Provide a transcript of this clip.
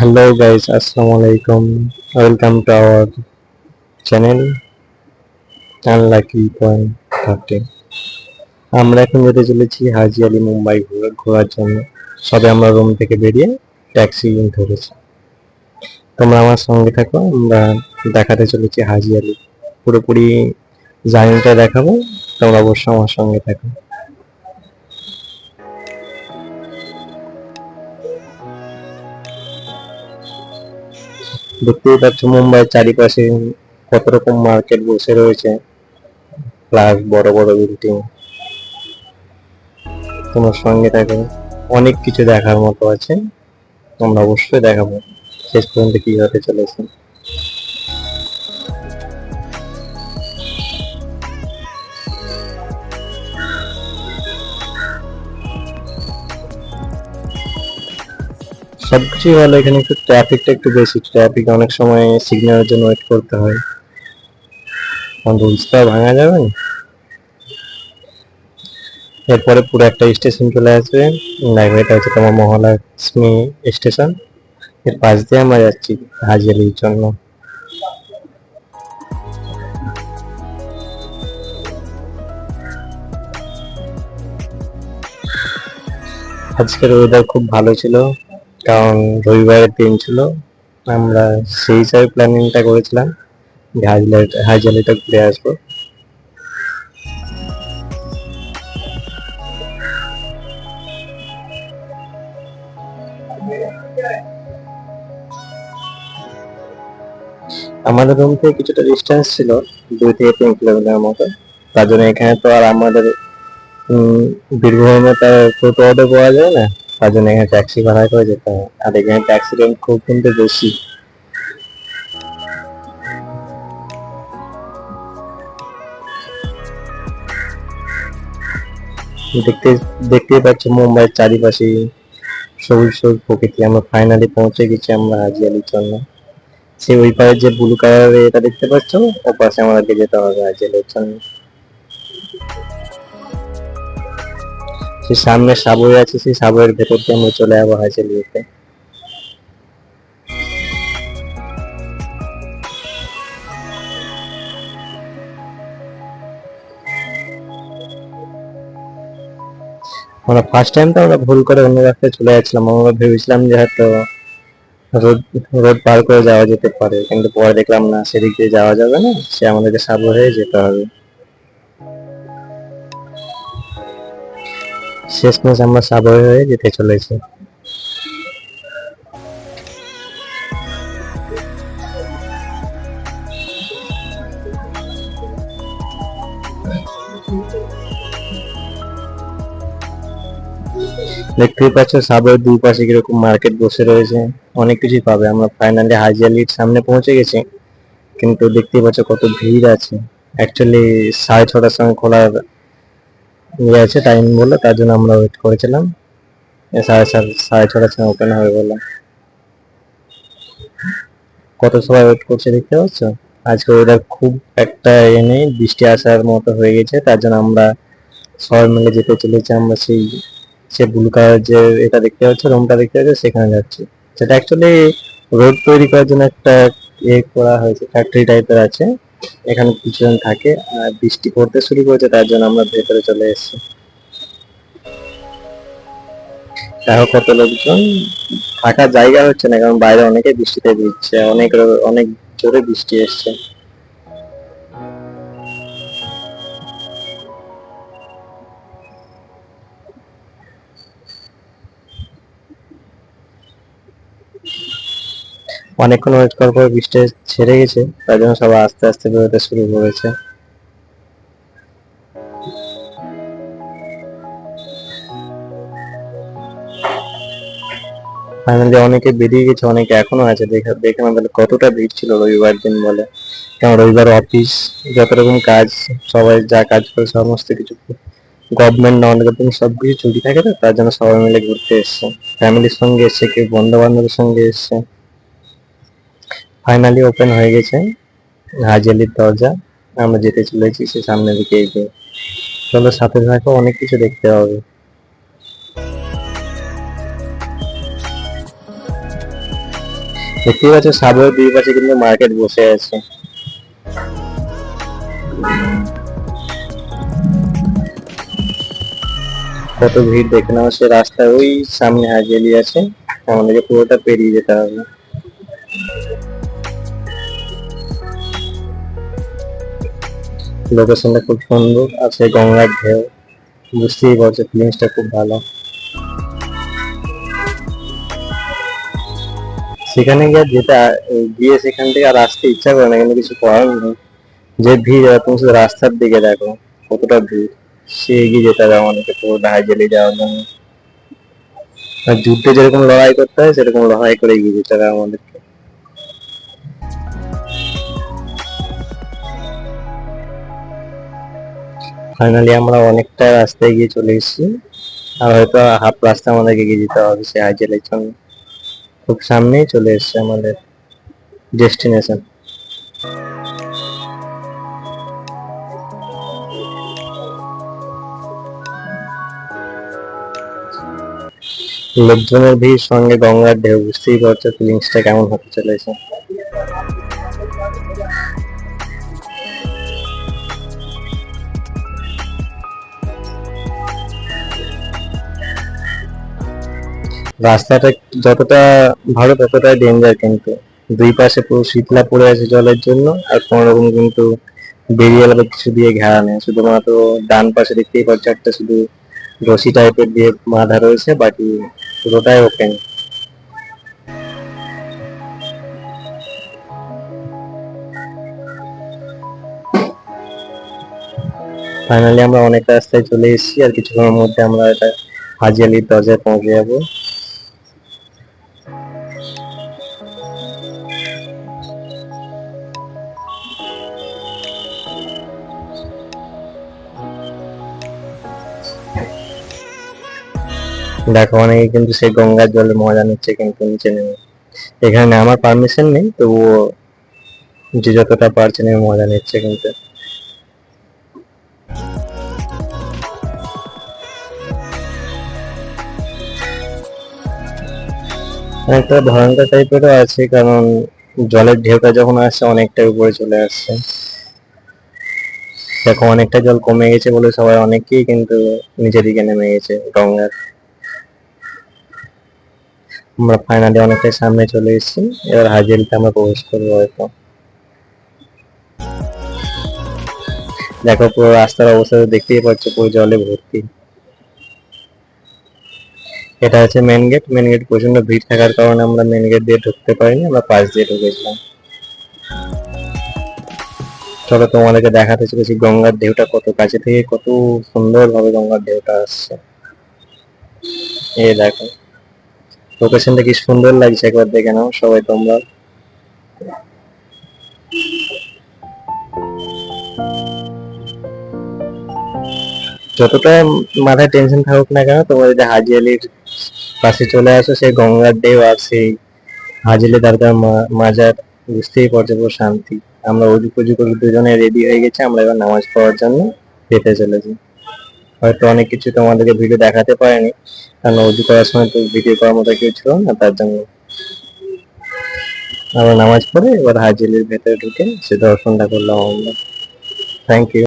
Hello guys, Assalamualaikum. Welcome to our channel Unlucky Point 30. আমরা এখন যেতে চলেছি হাজি আলি মুম্বাই ঘোরার জন্য। সবে আমরা রুম থেকে বেরিয়ে ট্যাক্সি ধরেছি। তোমরা আমার সঙ্গে থাকো, আমরা দেখাতে চলেছি হাজি আলি। পুরোপুরি জার্নিটা দেখাবো, তোমরা অবশ্যই আমার সঙ্গে থাকো। দেখতেই পাচ্ছ মুম্বাইয়ের চারিপাশে কত রকম মার্কেট বসে রয়েছে, প্লাস বড় বড় বিল্ডিং। তোমার সঙ্গে থাকে অনেক কিছু দেখার মতো আছে, তোমরা অবশ্যই দেখাবো শেষ পর্যন্ত কি হতে চলেছে। সবকিছুই ভালো, এখানে একটু ট্রাফিকটা একটু বেশি, ট্রাফিক অনেক সময় সিগন্যালের জন্য ওয়েট করতে হয়, কারণ রুলসটা ভাঙা যাবে না। এরপরে পুরো একটা স্টেশন চলে আসবে, দেখো এটা হচ্ছে তোমার মহালক্ষ্মী স্টেশন। এর পাশ দিয়ে আমরা যাচ্ছি হাজিয়ালির জন্য। আজকের ওয়েদার খুব ভালো ছিল, কারণ রবিবারের দিন ছিল। আমরা সেই হিসাবে প্ল্যানিংটা করেছিলাম যে হাজিয়ালিটা ঘুরে আসবো। আমাদের রুম থেকে কিছুটা ডিস্টেন্স ছিল, 2 থেকে 3 কিলোমিটার মতো। তার জন্য এখানে তো আর আমাদের বীরভূমে তার টোটো অটো পাওয়া যায় না, তার জন্য এখানে ট্যাক্সি ভাড়া করে যেতে হয়। আর এখানে ট্যাক্সি রেন্ট খুব কিন্তু বেশি। দেখতে দেখতেই পাচ্ছ মুম্বাইয়ের চারিপাশে সবুজ সবুজ প্রকৃতি। আমরা ফাইনালি পৌঁছে গেছি আমরা হাজিয়ালির জন্য। সে ওই পারে যে ব্লু কালারের এটা দেখতে পাচ্ছ, ও পাশে আমাদেরকে যেতে হবে হাজিয়ালির জন্য। সে সামনে সাবওয়ে আছে, সেই সাবওয়ের ভেতর দিয়ে আমরা চলে যাবো হাজিয়ালিতে। আমরা ফার্স্ট টাইম তো আমরা ভুল করে অন্য রাস্তায় চলে যাচ্ছিলাম। আমরা ভেবেছিলাম যে হয়তো রোড রোড পার করে যাওয়া যেতে পারে, কিন্তু পরে দেখলাম না, সেদিক দিয়ে যাওয়া যাবে না, সে আমাদেরকে সাবওয়ে হয়ে যেতে হবে। শেষমেশ আমরা সাবওয়ে হয়ে যেতে চলেছি। দেখতেই পাচ্ছ সাবওয়ের দুই পাশে কিরকম মার্কেট বসে রয়েছে, অনেক কিছুই পাবে। আমরা ফাইনালি হাজিয়ালির সামনে পৌঁছে গেছি, কিন্তু দেখতেই পাচ্ছ কত ভিড় আছে। অ্যাকচুয়ালি 6:30টার সময় খোলার ইয়ে আছে টাইম বলে, তার জন্য আমরা ওয়েট করেছিলাম। 6:30টার সময় ওপেন হবে বলে। কত সবাই ওয়েট করছে দেখতে পাচ্ছ। আজকে ওয়েদার খুব একটা নেই, বৃষ্টি আসার মতো হয়ে গেছে, তার জন্য আমরা সবাই মিলে যেতে চলেছি। আমরা সেই সে ব্লু কালার যে এটা দেখতে পাচ্ছ, রুমটা দেখতে পাচ্ছ, সেখানে যাচ্ছি। সেটা অ্যাকচুয়ালি রোড তৈরি করার জন্য একটা ইয়ে করা হয়েছে, ফ্যাক্টরি টাইপের আছে। এখানে কিছুজন থাকে, আর বৃষ্টি পড়তে শুরু করেছে, তার জন্য আমরা ভেতরে চলে এসেছি। দেখো কত লোকজন, থাকার জায়গা হচ্ছে না, কারণ বাইরে অনেকে বৃষ্টিতে ভিজছে, অনেক অনেক জোরে বৃষ্টি এসছে। অনেকক্ষণ ওয়েট করার পর বৃষ্টি ছেড়ে গেছে, তার জন্য সবাই আস্তে আস্তে বেরোতে শুরু করেছে। ফাইনালি অনেকে বেরিয়ে গেছে, অনেকে এখনো আছে। দেখে না তাহলে কতটা ভিড় ছিল রবিবার দিন বলে, কারণ রবিবার অফিস যত রকম কাজ, সবাই যা কাজ করে সমস্ত কিছু, গভর্নমেন্ট নন গভর্নমেন্ট সবকিছু ছুটি থাকে, তো তার জন্য সবাই মিলে ঘুরতে এসছে। ফ্যামিলির সঙ্গে এসছে, কেউ বন্ধু বান্ধবের সঙ্গে এসছে। ফাইনালি ওপেন হয়ে গেছে হাজিয়ালির দরজা। আমরা যেতে চলেছি সে সামনের দিকে এগিয়ে। চলো সাথে থাকো, অনেক কিছু দেখতে হবে। দেখতেই পাচ্ছ সাগরের দুই পাশে কিন্তু মার্কেট বসে আছে। কত ভিড় দেখে নাও, সে রাস্তায় ওই সামনে হাজিয়ালি আছে, আমাদেরকে পুরোটা পেরিয়ে যেতে হবে। লোকেশনটা খুব সুন্দর আছে, গঙ্গার ঢেউ, বুঝতেই পারছো ফিলিংসটা খুব ভালো। সেখানে গিয়ে সেখান থেকে আর আসতে ইচ্ছা করে না, কিন্তু কিছু করার নেই। যে ভিড়, তুমি শুধু রাস্তার দিকে দেখো কতটা ভিড়। সে এগিয়ে যেতে হবে আমাদেরকে পুরো হাইজেলে যাওয়ার জন্য। আর যুদ্ধে যেরকম লড়াই করতে হয় সেরকম লড়াই করে এগিয়ে যেতে হবে আমাদেরকে। ফাইনালি আমরা অনেকটা রাস্তায় গিয়ে চলে এসেছি, আর হয়তো হাফ রাস্তা আমাদেরকে এগিয়ে যেতে হবে সেই হাইজেলের জন্য। খুব সামনেই চলে এসছে আমাদের ডেস্টিনেশন। লোকজনের ভিড় সঙ্গে গঙ্গার ঢেউ, বুঝতেই পারছো ফিলিংসটা কেমন হতে চলেছে। রাস্তাটা যতটা ভালো ততটাই ডেঞ্জার, কিন্তু দুই পাশে পুরো শীতলা পড়ে আছে জলের জন্য, আর কোনো রকম কিন্তু বেরিয়ে বা কিছু দিয়ে ঘেরা নেই। শুধুমাত্র ডান পাশে দেখতেই পাচ্ছ একটা শুধু রশি টাইপের দিয়ে বাঁধা রয়েছে, বাকি পুরোটাই ওপেন। ফাইনালি আমরা অনেক রাস্তায় চলে এসেছি, আর কিছুক্ষণের মধ্যে আমরা এটা হাজিয়ালির দরজায় পৌঁছে যাবো। দেখো অনেকে কিন্তু সেই গঙ্গার জলে মজা নিচ্ছে কিন্তু নিচে নেমে। এখানে আমার পারমিশন নেই, তবুও যে যতটা পারছে নেমে মজা নিচ্ছে কিন্তু। একটা ভয়ঙ্কর টাইপেরও আছে, কারণ জলের ঢেউটা যখন আসছে অনেকটা উপরে চলে আসছে। দেখো অনেকটা জল কমে গেছে বলে সবাই অনেকেই কিন্তু নিচের দিকে নেমে গেছে গঙ্গার। আমরা ফাইনালি অনেকটাই সামনে চলে এসেছি, এবার হাজিয়ালিতে আমরা প্রবেশ করবো হয়তো। দেখো পুরো রাস্তার অবস্থা তো দেখতেই পাচ্ছ, পুরো জলে ভর্তি। এটা হচ্ছে মেন গেট। মেন গেট প্রচন্ড ভিড় থাকার কারণে আমরা মেন গেট দিয়ে ঢুকতে পারিনি, আমরা পাশ দিয়ে ঢুকেছিলাম। চলো তোমাদেরকে দেখাতে চলেছি গঙ্গার ঢেউটা কত কাছে থেকে কত সুন্দর ভাবে গঙ্গার ঢেউটা আসছে। এই দেখো লোকেশনটা কি সুন্দর লাগছে, একবার দেখে নাও সবাই তোমরা। যতটা মাথায় টেনশন থাকুক না কেন, তোমরা যদি হাজিয়ালির পাশে চলে আসো, সেই গঙ্গার ঢেউ আর সেই হাজিলে দরকার মাজার, বুঝতেই পারছো পুরো শান্তি। আমরা অজু ফজু করে দুজনে রেডি হয়ে গেছি, আমরা এবার নামাজ পড়ার জন্য যেতে চলেছি। হয়তো অনেক কিছু তোমাদেরকে ভিডিও দেখাতে পারিনি, কারণ অজু করার সময় তো ভিডিও করার মতো কেউ ছিল না, তার জন্য। আমরা নামাজ পড়ে এবার হাজিলের ভেতরে ঢুকে সে দর্শনটা করলাম আমরা। Thank you.